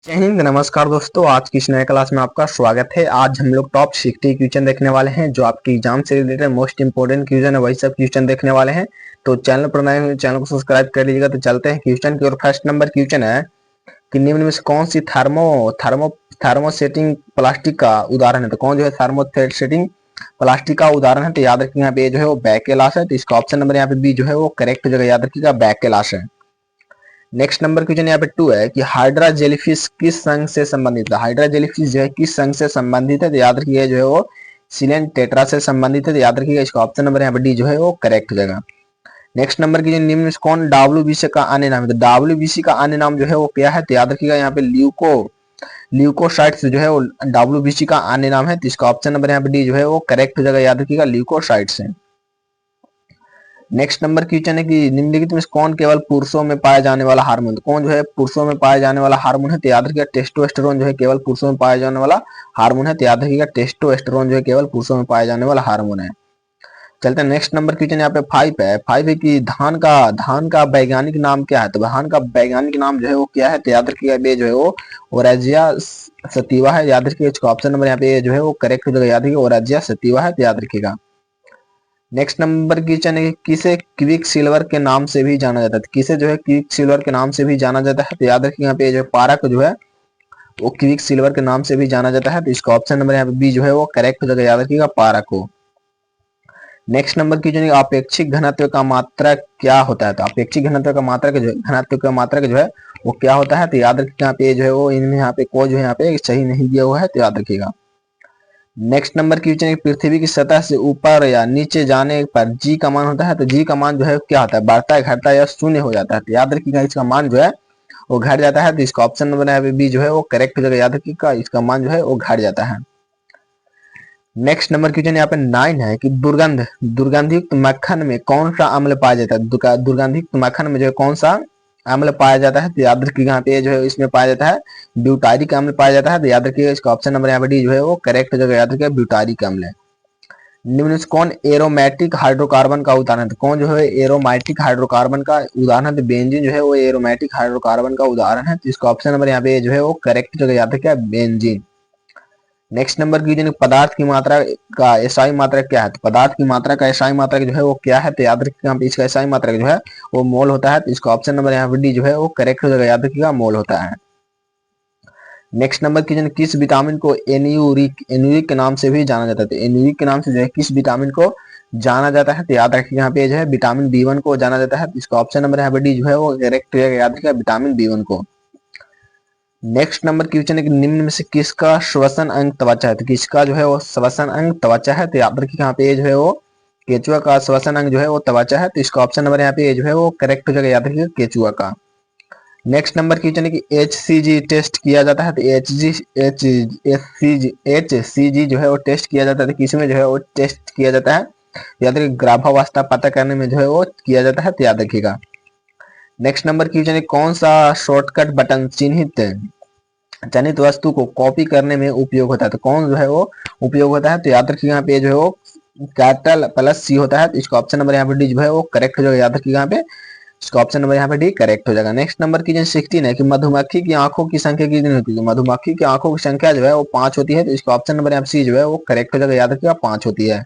जय हिंद। नमस्कार दोस्तों, आज की इस नए क्लास में आपका स्वागत है। आज हम लोग टॉप 60 क्वेश्चन देखने वाले हैं जो आपकी एग्जाम से रिलेटेड मोस्ट इंपोर्टेंट क्वेश्चन है, वही सब क्वेश्चन देखने वाले हैं। तो चैनल पर नए हैं, चैनल को सब्सक्राइब कर लीजिएगा। तो चलते हैं क्वेश्चन की ओर। फर्स्ट नंबर क्वेश्चन है कि निम्न में से कौन सी थर्मो थर्मो थर्मोसेटिंग प्लास्टिक का उदाहरण है। तो कौन जो है थर्मोसेटिंग प्लास्टिक का उदाहरण है। तो याद रखिएगा यहाँ पे जो है वो बैकेलास है। तो इसका ऑप्शन नंबर यहाँ पे बी जो है वो करेक्ट जगह याद रखिएगा, बैकेलास है। नेक्स्ट नंबर क्वेश्चन यहाँ पे 2 है कि हाइड्रा जेलीफिश किस संघ से संबंधित है। हाइड्रा जेलीफिश जो है किस संघ से संबंधित है। तो याद रखिएगा जो है वो सिलेन टेट्रा से संबंधित है। तो याद रखिएगा इसका ऑप्शन नंबर यहाँ पे डी जो है वो करेक्ट हो जाएगा। नेक्स्ट नंबर की जो निम्न में से कौन डब्ल्यूबीसी का अन्य नाम है। तो डब्ल्यूबीसी का अन्य नाम जो है वो क्या है। तो याद रखिएगा यहाँ पे ल्यूकोसाइट्स जो है वो डब्ल्यूबीसी का अन्य नाम है। तो इसका ऑप्शन नंबर यहाँ पे डी जो है वो करेक्ट हो जाएगा। याद रखिएगा ल्यूकोसाइट्स है। नेक्स्ट नंबर क्वेश्चन है कि निम्नलिखित में कौन केवल पुरुषों में पाया जाने वाला हार्मोन। तो कौन जो है पुरुषों में पाया जाने वाला हार्मोन है। तो याद रखिएगा टेस्टोस्टेरोन जो है केवल पुरुषों में पाया जाने वाला हार्मोन है। तो याद रखिएगा टेस्टोस्टेरोन जो है केवल पुरुषों में पाया जाने वाला हार्मोन है। चलते हैं नेक्स्ट नंबर क्वेश्चन यहाँ पे 5 है। 5 है कि धान का वैज्ञानिक नाम क्या है। तो धान का वैज्ञानिक नाम जो है वो क्या है। तो याद रखिएगा ये जो है वो ओरेजिया सतीवा है। याद रखिएगा इसका ऑप्शन नंबर यहाँ पे जो है वो करेक्ट हो जाएगा। याद रखिएगा ओरेजिया सतीवा है। तो याद रखिएगा। नेक्स्ट नंबर क्वेश्चन है कि किसे क्विक सिल्वर के नाम से भी जाना जाता है। किसे जो है क्विक सिल्वर के नाम से भी जाना जाता है। तो याद रखिए यहाँ पे जो पारक जो है वो क्विक सिल्वर के नाम से भी जाना जाता है। तो इसका ऑप्शन नंबर यहाँ पे बी जो है वो करेक्ट हो जाएगा। याद रखिएगा पारक को। नेक्स्ट नंबर क्वेश्चन है अपेक्षिक घनत्व का मात्रा क्या होता है। तो अपेक्षिक घनत्व का मात्रा जो है वो क्या होता है। तो याद रखिएगा यहाँ पे जो है वो इनमें यहाँ पे कोई जो है यहाँ पे सही नहीं दिया हुआ है। तो याद रखिएगा। नेक्स्ट नंबर क्वेश्चन है पृथ्वी की सतह से ऊपर या नीचे जाने पर जी का मान होता है। तो जी का मान जो है क्या होता है, बढ़ता है, घटता है या शून्य हो जाता है। तो याद रखिएगा इसका मान जो है वो घट जाता है। तो इसका ऑप्शन नंबर है बी जो है वो करेक्ट हो जाएगा। याद रखिएगा इसका मान जो है वो घट जाता है। नेक्स्ट नंबर क्वेश्चन यहाँ पे 9 है कि दुर्गंधयुक्त मक्खन में कौन सा अम्ल पाया जाता है। दुर्गंधयुक्त मक्खन में जो है कौन सा अम्ल पाया जाता है। तो याद रखिएगा यहाँ पे जो है इसमें पाया जाता है ब्यूटारिक अम्ल पाया जाता है। तो याद रखिएगा इसका ऑप्शन नंबर यहाँ पे डी जो है वो करेक्ट हो जाएगा। याद रखिएगा ब्यूटारिक अम्ल है। निम्न में से कौन एरोमेटिक हाइड्रोकार्बन का उदाहरण है। तो कौन जो है एरोमेटिक हाइड्रोकार्बन का उदाहरण है। तो बेंजीन जो है वो एरोमेटिक हाइड्रोकार्बन का उदाहरण है। तो इसका ऑप्शन नंबर यहाँ पे जो है वो करेक्ट हो जाएगा। याद रखिएगा बेंजीन। नेक्स्ट नंबर की पदार्थ की मात्रा का एसआई मात्रा क्या है। तो पदार्थ की मात्रा का एसआई मात्रा जो है वो क्या है। तो याद रखिएगा यहाँ पे इसका एसआई मात्रा जो है वो मोल होता है। तो इसका ऑप्शन नंबर यहाँ पे डी जो है वो करेक्ट हो जाएगा। याद रखिएगा मोल होता है। नेक्स्ट नंबर किस विटामिन को एन्यूरिक के नाम से भी जाना जाता है। तो एन्यूरिक के नाम से जो है किस विटामिन को जाना जाता है। तो याद रखिएगा यहाँ पे जो है विटामिन B1 को जाना जाता है। तो इसका ऑप्शन नंबर यहाँ पे डी जो है वो करेक्ट हो जाएगा। याद रखिएगा विटामिन B1 को। नेक्स्ट नंबर क्वेश्चन है कि निम्न में से किसका श्वसन अंग त्वचा है। तो किसका जो है वो श्वसन अंग त्वचा है। तो याद रखिए यहाँ पे जो है वो केचुआ का श्वसन अंग जो है वो त्वचा है। तो इसका ऑप्शन नंबर यहाँ पे जो है वो करेक्ट हो जाएगा। याद रखिए केचुआ का। नेक्स्ट नंबर क्वेश्चन है कि HCG टेस्ट किया जाता है। तो HCG जो है वो टेस्ट किया जाता है। तो किसमें जो है वो टेस्ट किया जाता है। याद रखिए गर्भावस्था पता करने में जो है वो किया जाता है। तो याद रखिएगा। नेक्स्ट नंबर क्वेश्चन है कौन सा शॉर्टकट बटन चयनित वस्तु को कॉपी करने में उपयोग होता है। तो कौन जो है वो उपयोग होता है। तो याद रखिएगा यहाँ पे जो है वो कैपिटल+C होता है। तो इसका ऑप्शन नंबर यहाँ पे डी जो है वो करेक्ट हो जाएगा। याद रखिएगा यहाँ पे इसका ऑप्शन नंबर यहाँ पे डी करेक्ट हो जाएगा। नेक्स्ट नंबर की 16 है कि मधुमक्खी की आंखों की संख्या कितनी होती है। मधुमक्खी की आंखों की संख्या जो है वो 5 होती है। तो इसका ऑप्शन नंबर यहाँ पे सी जो है वो करेक्ट हो जाएगा। याद रखिएगा 5 होती है।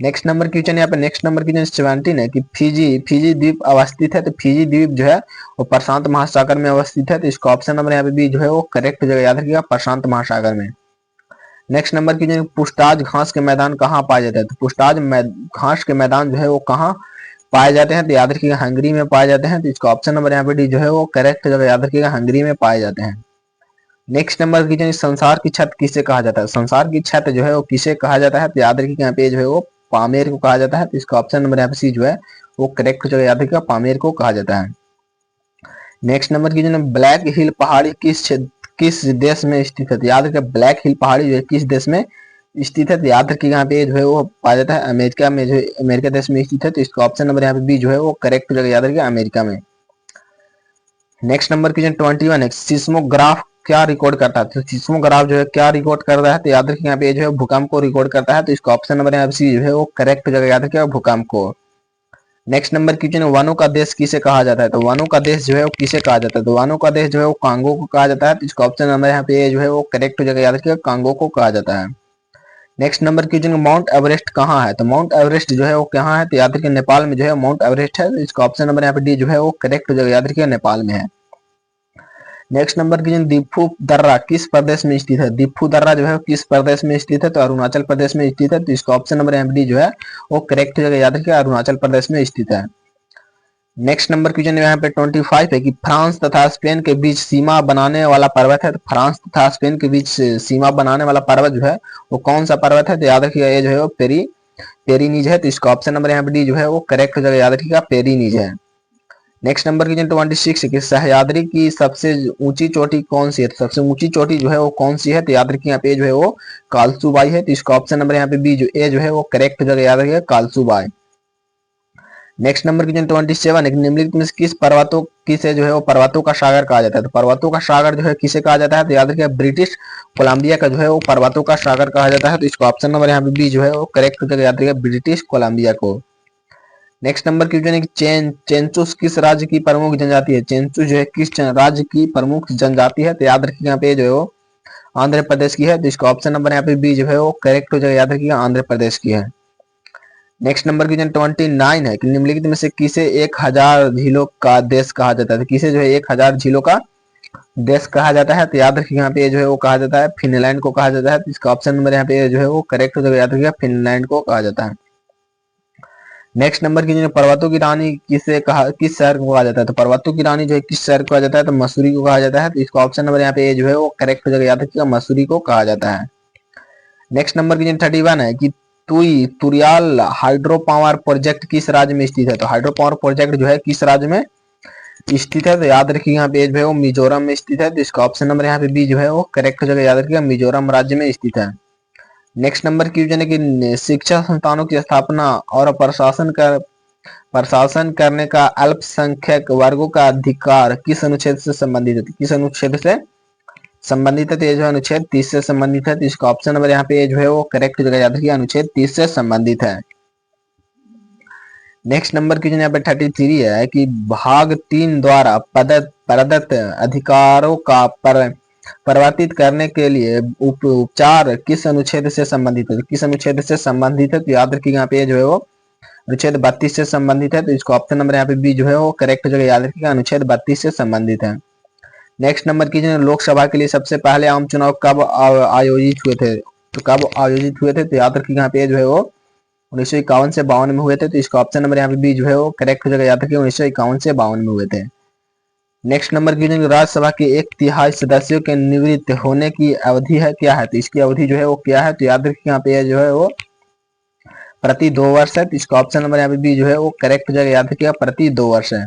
नेक्स्ट नंबर क्वेश्चन यहाँ पे नेक्स्ट नंबर क्वेश्चन 17 है कि फिजी द्वीप अवस्थित है। तो फिजी द्वीप जो है वो प्रशांत महासागर में अवस्थित है। तो इसका ऑप्शन नंबर यहाँ पे बी जो है वो करेक्ट हो जाएगा। याद रखिएगा प्रशांत महासागर में। नेक्स्ट नंबर क्वेश्चन पुष्टाज घास के मैदान कहाँ पाए जाते हैं। तो पुष्टाज घास के मैदान जो है वो कहाँ पाए जाते हैं। तो याद रखिएगा हंगरी में पाए जाते हैं। तो इसका ऑप्शन नंबर यहाँ पे डी जो है वो करेक्ट हो जाएगा। याद रखिएगा हंगरी में पाए जाते हैं। नेक्स्ट नंबर क्वेश्चन संसार की छत किसे कहा जाता है। संसार की छत जो है वो किसे कहा जाता है। तो याद रखिएगा यहाँ पे जो है वो पामेर को कहा जाता है। तो इसका ऑप्शन नंबर यहाँ पे सी जो है वो करेक्ट हो जाएगा। याद रखिएगा पामेर को कहा जाता है। नेक्स्ट नंबर की ब्लैक हिल पहाड़ी किस देश में स्थित है। तो याद रखिएगा ब्लैक हिल पहाड़ी जो है किस देश में स्थित है। तो याद रखिएगा यहाँ पे जो है वो पाया जाता है अमेरिका में, जो अमेरिका देश में स्थित है। तो इसका ऑप्शन नंबर यहाँ पे बी जो है वो करेक्ट हो जाएगा। याद रखिएगा अमेरिका में। नेक्स्ट नंबर क्वेश्चन 21 है सिस्मोग्राफ क्या रिकॉर्ड करता है। तो सिस्मोग्राफ जो है क्या रिकॉर्ड करता है। तो याद रखिए यहाँ पे जो है भूकंप को रिकॉर्ड करता है। तो इसका ऑप्शन नंबर यहाँ पे सी जो है वो करेक्ट हो जाएगा। याद रखिएगा भूकंप को। नेक्स्ट नंबर क्वेश्चन, वनों का देश किसे कहा जाता है? तो वनों का देश जो है वो किसे कहा जाता है? तो वनों का देश जो है वो कांगो को कहा जाता है। तो इसका ऑप्शन नंबर यहाँ पे जो है वो करेक्ट हो जाएगा, याद रखिएगा कांगो को कहा जाता है। Next number question, mount Everest कहाँ है? तो माउंट एवरेस्ट जो है वो कहाँ है? तो याद रखिए नेपाल में जो है माउंट एवरेस्ट है। तो इसका ऑप्शन नंबर यहाँ पे डी जो है वो करेक्ट हो जाएगा, याद रखिए नेपाल में है। नेक्स्ट नंबर क्वेश्चन, दिफू दर्रा किस प्रदेश में स्थित है? दिफू दर्रा जो है किस प्रदेश में स्थित है? तो अरुणाचल प्रदेश में स्थित है। तो इसका ऑप्शन नंबर यहाँ पे डी जो है वो करेक्ट हो जाएगा, याद रखिए अरुणाचल प्रदेश में स्थित है। नेक्स्ट नंबर क्वेश्चन यहाँ पे 25 है कि फ्रांस तथा स्पेन के बीच सीमा बनाने वाला पर्वत है। तो फ्रांस तथा स्पेन के बीच सीमा बनाने वाला पर्वत जो है वो कौन सा पर्वत है? तो याद रखिएगा ये जो है वो पेरिनीज है। तो इसका ऑप्शन नंबर यहाँ पे डी जो है वो करेक्ट हो जाएगा, याद रखिएगा पेरिनीज है। नेक्स्ट नंबर क्वेश्चन 26 है कि सह्याद्री की सबसे ऊंची चोटी कौन सी है? तो सबसे ऊंची चोटी जो है वो कौन सी है? तो याद रखिए यहाँ पे जो है वो कालसूबाई है। तो इसका ऑप्शन नंबर यहाँ पे बी जो है वो करेक्ट हो जाएगा, याद रखिएगा कालसूबाई। नेक्स्ट नंबर क्वेश्चन 27 है, निम्नलिखित में किस पर्वतों किसे जो है वो पर्वतों का सागर कहा जाता है? तो पर्वतों का सागर जो है किसे कहा जाता है? तो याद रखिए ब्रिटिश कोलंबिया का जो है वो पर्वतों का सागर कहा जाता है। तो इसको ऑप्शन नंबर यहाँ पे बी जो है वो करेक्ट हो जाएगा, याद रखिए ब्रिटिश कोलंबिया को। नेक्स्ट नंबर क्वेश्चन है कि चेंचुस किस राज्य की प्रमुख जनजाति है? चेंचुस जो है किस राज्य की प्रमुख जनजाति है? तो याद रखिए यहाँ पे जो है वो आंध्र प्रदेश की है। तो इसका ऑप्शन नंबर यहाँ पे बी जो है वो करेक्ट हो जाएगा, याद रखिएगा आंध्र प्रदेश की है। नेक्स्ट नंबर क्वेश्चन 29 है कि निम्नलिखित में से किसे 1000 झीलों का देश कहा जाता है? तो किसे जो है 1000 झीलों का देश कहा जाता है? तो याद रखिए यहाँ पे जो है वो कहा जाता है फिनलैंड को कहा जाता है। तो इसका ऑप्शन नंबर यहाँ पे जो है वो करेक्ट हो जाएगा, याद रखिएगा फिनलैंड को कहा जाता है। नेक्स्ट नंबर की पर्वतों की रानी किस शहर को कहा जाता है? तो पर्वतों की रानी जो है किस शहर को कहा जाता है? तो मसूरी को कहा जाता है। तो इसका ऑप्शन नंबर यहाँ पे जो है वो करेक्ट हो जाएगा, याद रखिएगा मसूरी को कहा जाता है। नेक्स्ट नंबर की 31 है कि तुरियाल हाइड्रो पावर प्रोजेक्ट किस राज्य में स्थित है? तो हाइड्रो पावर प्रोजेक्ट जो है किस राज्य में स्थित है? तो याद रखिए यहाँ पे जो है वो मिजोरम में स्थित है। तो इसका ऑप्शन नंबर यहाँ पे बी जो है वो करेक्ट हो जाएगा, याद रखिएगा मिजोरम राज्य में स्थित है। नेक्स्ट नंबर क्वेश्चन है कि शिक्षा संस्थानों की स्थापना और प्रशासन करने का अल्पसंख्यक वर्गों का अधिकार किस अनुच्छेद से संबंधित है? किस अनुच्छेद से संबंधित है? तो ये जो अनुच्छेद 30 से संबंधित है। तो इसका ऑप्शन नंबर यहाँ पे जो है वो करेक्ट हो जाएगा, याद रखिए अनुच्छेद 30 से संबंधित है। नेक्स्ट नंबर क्वेश्चन यहाँ पे 33 है कि भाग 3 द्वारा प्रदत्त अधिकारों का परिवर्तित करने के लिए उपचार किस अनुच्छेद से संबंधित है? किस अनुच्छेद से संबंधित है? तो याद रखिए यहाँ पे जो है वो अनुच्छेद 32 से संबंधित है। तो इसको ऑप्शन नंबर यहाँ पे बी जो है वो करेक्ट हो जाएगा, याद रखिएगा अनुच्छेद 32 से संबंधित है। नेक्स्ट नंबर कीजिए, लोकसभा के लिए सबसे पहले आम चुनाव कब आयोजित हुए थे? तो कब आयोजित हुए थे? तो याद रखिए यहाँ पे जो है वो 1951 से 52 में हुए थे। तो इसका ऑप्शन नंबर यहाँ पे बी जो है वो करेक्ट हो जाएगा, याद रखिए 1951 से 52 में हुए थे। नेक्स्ट नंबर की राज्यसभा के 1/3 सदस्यों के निवृत्त होने की अवधि है क्या है? तो इसकी अवधि जो है वो क्या है? तो याद रखिए यहाँ पे जो है वो प्रति 2 वर्ष है। तो इसका ऑप्शन नंबर यहाँ पे बी जो है वो करेक्ट हो जाएगा, याद रखिएगा प्रति 2 वर्ष है।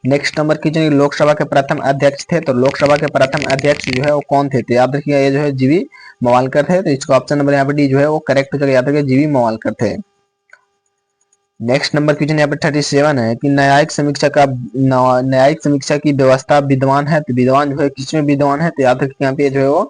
नेक्स्ट नंबर की लोकसभा के प्रथम अध्यक्ष थे। तो लोकसभा के प्रथम अध्यक्ष जो है वो कौन थे? तो याद रखिएगा ये जो है जीवी मवालकर थे। तो इसका ऑप्शन नंबर यहाँ पे डी जो है वो करेक्ट हो जाएगा, याद रखिएगा जीवी मवालकर थे। नेक्स्ट नंबर क्वेश्चन यहाँ पे 37 है कि न्यायिक समीक्षा की व्यवस्था विद्वान है। तो विद्वान जो है किसमें विद्वान है? तो याद रखिए यहाँ पे जो है वो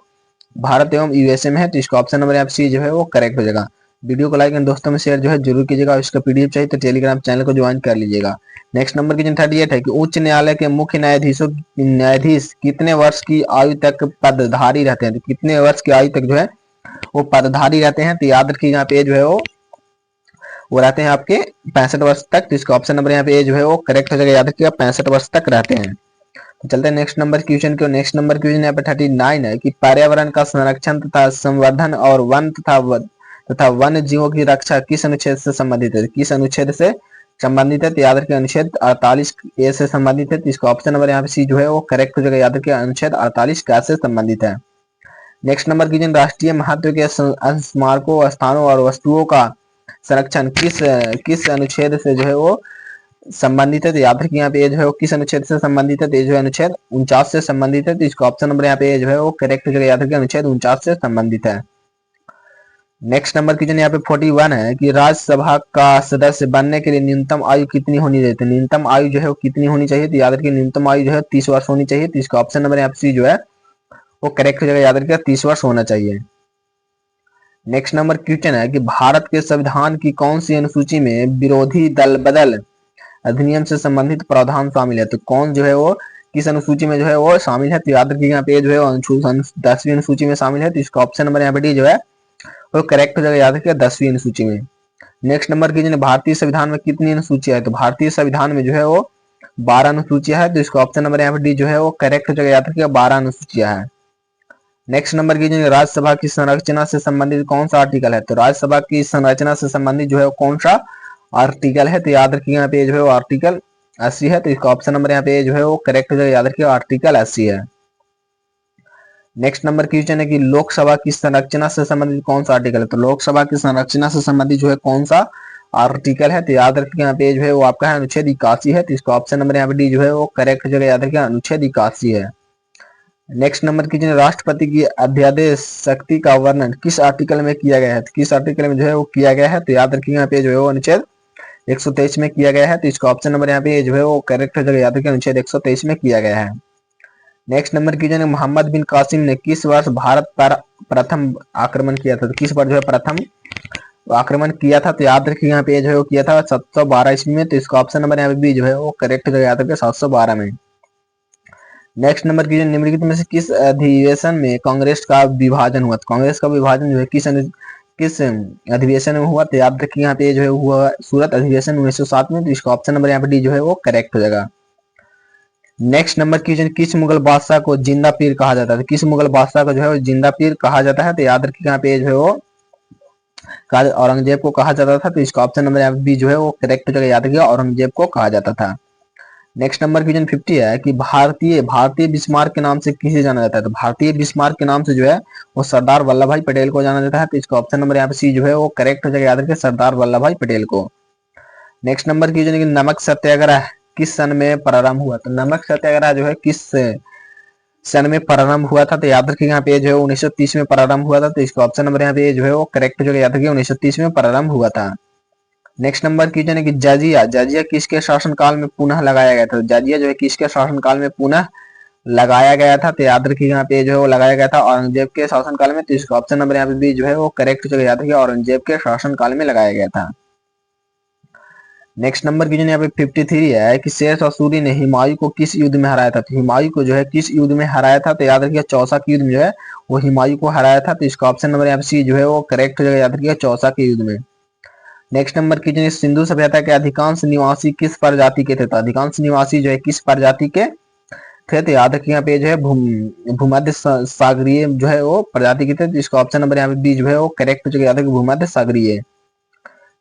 भारत एवं यूएसए में है। तो इसका ऑप्शन नंबर यहाँ पे सी जो है वो करेक्ट हो जाएगा। वीडियो को लाइक एंड दोस्तों में शेयर जो है जरूर कीजिएगा। इसका पीडीएफ चाहिए तो टेलीग्राम चैनल को ज्वाइन कर लीजिएगा। नेक्स्ट नंबर क्वेश्चन 38 है कि उच्च न्यायालय के मुख्य न्यायाधीश कितने वर्ष की आयु तक पदधारी रहते हैं? तो कितने वर्ष की आयु तक जो है वो पदधारी रहते हैं? तो याद रखिए यहाँ पे जो है वो रहते हैं आपके 65 वर्ष तक। तो इसका ऑप्शन नंबर यहाँ पे जो है वो करेक्ट हो जाएगा, याद रखिएगा 65 वर्ष तक रहते हैं। तो चलते हैं नेक्स्ट नंबर क्वेश्चन को। नेक्स्ट नंबर क्वेश्चन यहाँ पे 39 है कि पर्यावरण का संरक्षण तथा संवर्धन और वन तथा वन्य जीवों की रक्षा किस अनुच्छेद से संबंधित है? किस अनुच्छेद से संबंधित है? तो याद रखिए अनुच्छेद 48 ए से संबंधित है। तो इसका ऑप्शन नंबर यहाँ पे सी जो है वो करेक्ट हो जाएगा, याद रखिए अनुच्छेद 48 का से संबंधित है। नेक्स्ट नंबर क्वेश्चन, राष्ट्रीय महत्व के स्मारकों, स्थानों और वस्तुओं का संरक्षण किस अनुच्छेद से जो है वो संबंधित है? तो याद रखिए यहाँ पे जो है वो किस अनुच्छेद से संबंधित है? तो जो है अनुच्छेद 49 से संबंधित है। तो इसका ऑप्शन नंबर यहाँ पे जो है वो करेक्ट हो जाएगा, याद रखिए अनुच्छेद 49 से संबंधित है। नेक्स्ट नंबर क्वेश्चन यहाँ पे 41 है कि राज्यसभा का सदस्य बनने के लिए न्यूनतम आयु कितनी होनी चाहिए? न्यूनतम आयु जो है वो कितनी होनी चाहिए? तो याद रखिए न्यूनतम आयु जो है 30 वर्ष होनी चाहिए। तो इसका ऑप्शन नंबर यहाँ पे सी जो है वो करेक्ट हो जाएगा, याद रखिए 30 वर्ष होना चाहिए। नेक्स्ट नंबर क्वेश्चन है कि भारत के संविधान की कौन सी अनुसूची में विरोधी दल बदल अधिनियम से संबंधित प्रावधान शामिल है। तो कौन जो है वो किस अनुसूची में जो है वो शामिल है? तो याद रखिए यहाँ पे जो है 10वीं अनुसूची में शामिल है। तो इसका ऑप्शन नंबर यहाँ पे डी जो है वो करेक्ट हो जाएगा। याद रखिए 10वीं अनुसूची में। नेक्स्ट नंबर कीजिए, भारतीय संविधान में कितनी अनुसूचियां है? तो भारतीय संविधान में जो है वो 12 अनुसूचियां है। तो इसका ऑप्शन नंबर यहाँ पे डी जो है वो करेक्ट हो जाएगा। याद रखिएगा 12 अनुसूचियां है। नेक्स्ट नंबर कीजिए, राज्यसभा की संरचना से संबंधित कौन सा आर्टिकल है? तो राज्यसभा की संरचना से संबंधित जो है वो कौन सा आर्टिकल है? तो याद रखिएगा यहाँ पे जो है वो आर्टिकल 80 है। तो इसका ऑप्शन नंबर यहाँ पे जो है वो करेक्ट हो जाएगा। याद रखिएगा आर्टिकल 80 है। नेक्स्ट नंबर क्वेश्चन है कि लोकसभा की संरचना से संबंधित कौन सा आर्टिकल है? तो लोकसभा की संरचना से संबंधित जो है कौन सा आर्टिकल है? तो याद रखिए यहाँ पे जो है वो आपका है अनुच्छेद 81 है। तो इसका ऑप्शन नंबर यहाँ पे डी जो है वो करेक्ट हो जाएगा। याद रखिए अनुच्छेद 81 है। नेक्स्ट नंबर कीजिए, राष्ट्रपति की अध्यादेश शक्ति का वर्णन किस आर्टिकल में किया गया है? तो किस आर्टिकल में जो है वो किया गया है? तो याद रखिए यहाँ पे जो है वो अनुच्छेद 123 में किया गया है। तो इसका ऑप्शन नंबर यहाँ पे जो है वो करेक्ट हो जाएगा। याद रखिए अनुच्छेद 123 में किया गया है। नेक्स्ट नंबर कीजिए, मोहम्मद बिन कासिम ने किस वर्ष भारत पर प्रथम आक्रमण किया था? तो किस पर जो है प्रथम आक्रमण किया था? तो याद रखिए यहाँ पे जो है वो किया था 712 ईस्वी में। तो इसका ऑप्शन नंबर यहाँ पे भी जो है वो करेक्ट हो जाएगा। याद रखिए 712 में। नेक्स्ट नंबर कीजिए, निम्नलिखित में से किस अधिवेशन में कांग्रेस का विभाजन हुआ? तो कांग्रेस का विभाजन जो है किस अधिवेशन में हुआ? तो याद रखिए यहाँ पे जो है हुआ सूरत अधिवेशन 1907 में। तो इसका ऑप्शन नंबर यहाँ पे डी जो है वो करेक्ट हो जाएगा। नेक्स्ट नंबर क्वेश्चन, किस मुगल बादशाह को जिंदा पीर कहा जाता है? किस मुगल बादशाह को जो है वो जिंदा पीर कहा जाता है? तो याद रखिए यहाँ पे जो है वो औरंगजेब को कहा जाता था। तो इसका ऑप्शन नंबर यहाँ पे बी जो है वो करेक्ट हो जाएगा। याद रखिए औरंगजेब को कहा जाता था। नेक्स्ट नंबर क्वेश्चन 50 है कि भारतीय बिस्मार्क के नाम से किसे जाना जाता है? तो भारतीय बिस्मार्क के नाम से जो है वो सरदार वल्लभ भाई पटेल को जाना जाता है। तो इसका ऑप्शन नंबर यहाँ पे सी जो है वो करेक्ट हो जाएगा। याद रखिए सरदार वल्लभ भाई पटेल को। नेक्स्ट नंबर क्वेश्चन है कि नमक सत्याग्रह किस सन में प्रारंभ हुआ? तो नमक सत्याग्रह जो है किस सन में प्रारंभ हुआ था? तो याद रखिए यहाँ पे जो है 1930 में प्रारंभ हुआ था। तो इसका ऑप्शन नंबर यहाँ पे जो है वो करेक्ट हो जाएगा। याद रखिए 1930 में प्रारंभ हुआ था। नेक्स्ट नंबर क्वेश्चन है कि जाजिया किसके शासनकाल में पुनः लगाया गया था? जाजिया जो है किसके शासनकाल में पुनः लगाया गया था? तो याद रखिए यहाँ पे जो है वो लगाया गया था औरंगजेब के शासनकाल में। तो इसका ऑप्शन नंबर यहाँ पे भी जो है वो करेक्ट हो जाएगा। याद रखिए औरंगजेब के शासनकाल में लगाया गया था। नेक्स्ट नंबर क्वेश्चन यहाँ पे 53 है कि शेरशाह सूरी ने हुमायूं को किस युद्ध में हराया था? तो हुमायूं को जो है किस युद्ध में हराया था? तो याद रखिए चौसा के युद्ध में जो है वो हुमायूं को हराया था। तो इसका ऑप्शन नंबर यहाँ पे सी जो है वो करेक्ट हो जाएगा। याद रखिए चौसा के युद्ध में। नेक्स्ट नंबर क्वेश्चन, सिंधु सभ्यता के अधिकांश निवासी किस प्रजाति के थे? तो अधिकांश निवासी जो है किस प्रजाति के थे? तो याद रखिए यहाँ पे जो है भूमध्य सागरीय जो है वो प्रजाति के थे। तो इसका ऑप्शन नंबर यहाँ पे बी जो है वो करेक्ट हो जाएगा। याद रखिए भूमध्य सागरीय।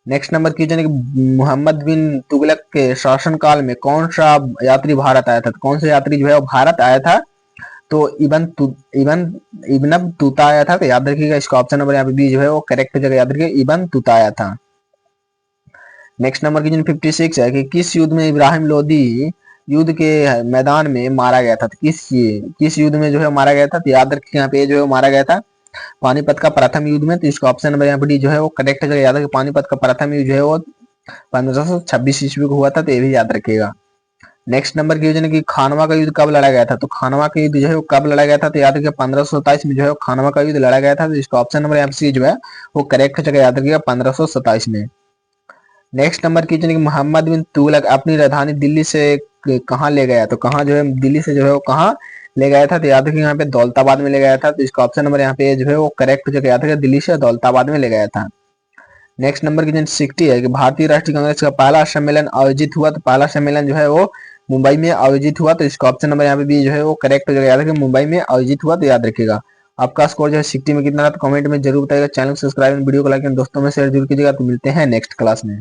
नेक्स्ट नंबर क्वेश्चन है कि मोहम्मद बिन तुगलक के शासनकाल में कौन सा यात्री भारत आया था? तो कौन सा यात्री जो है वो भारत आया था? तो इबन तुता आया था। तो याद रखिएगा इसका ऑप्शन नंबर यहाँ पे बी जो है वो करेक्ट हो जाएगा। याद रखिए इबन तुता आया था। नेक्स्ट नंबर क्वेश्चन 56 है कि किस युद्ध में इब्राहिम लोदी युद्ध के मैदान में मारा गया था? तो किस युद्ध में जो है मारा गया था? तो याद रखिए यहाँ पे जो है मारा गया था पानीपत का प्रथम युद्ध में। तो इसका ऑप्शन नंबर यहाँ पे डी जो है वो करेक्ट हो जाएगा। याद रखिए पानीपत का प्रथम युद्ध जो है वो 1526 ईस्वी को हुआ था। तो ये भी याद रखिएगा। नेक्स्ट नंबर क्वेश्चन है कि खानवा का युद्ध कब लड़ा गया था? तो खानवा का युद्ध जो है वो कब लड़ा गया था? तो याद रखिए 1527 में जो है खानवा का युद्ध लड़ा गया था। तो इसका ऑप्शन नंबर यहाँ पे सी जो है वो करेक्ट हो जाएगा। याद रखिएगा 1527 में। नेक्स्ट नंबर क्वेश्चन है कि मोहम्मद बिन तुगलक अपनी राजधानी दिल्ली से कहाँ ले गया? तो कहाँ जो है दिल्ली से जो है वो कहाँ ले गया था? तो याद रखिए यहाँ पे दौलताबाद में ले गया था। तो इसका ऑप्शन नंबर यहाँ पे जो है वो करेक्ट हो जाएगा। याद रखिए दिल्ली से दौलताबाद में ले गया था। नेक्स्ट नंबर क्वेश्चन 60 है कि भारतीय राष्ट्रीय कांग्रेस का पहला सम्मेलन आयोजित हुआ। तो पहला सम्मेलन जो है वो मुंबई में आयोजित हुआ। तो इसका ऑप्शन नंबर यहाँ पे भी जो है वो करेक्ट हो जाएगा। याद रखिए मुंबई में आयोजित हुआ। तो याद रखिएगा। आपका स्कोर जो है 60 में कितना था तो कमेंट में जरूर बताइएगा। चैनल को सब्सक्राइब वीडियो को लाइक दोस्तों में शेयर जरूर कीजिएगा। तो मिलते हैं नेक्स्ट क्लास में।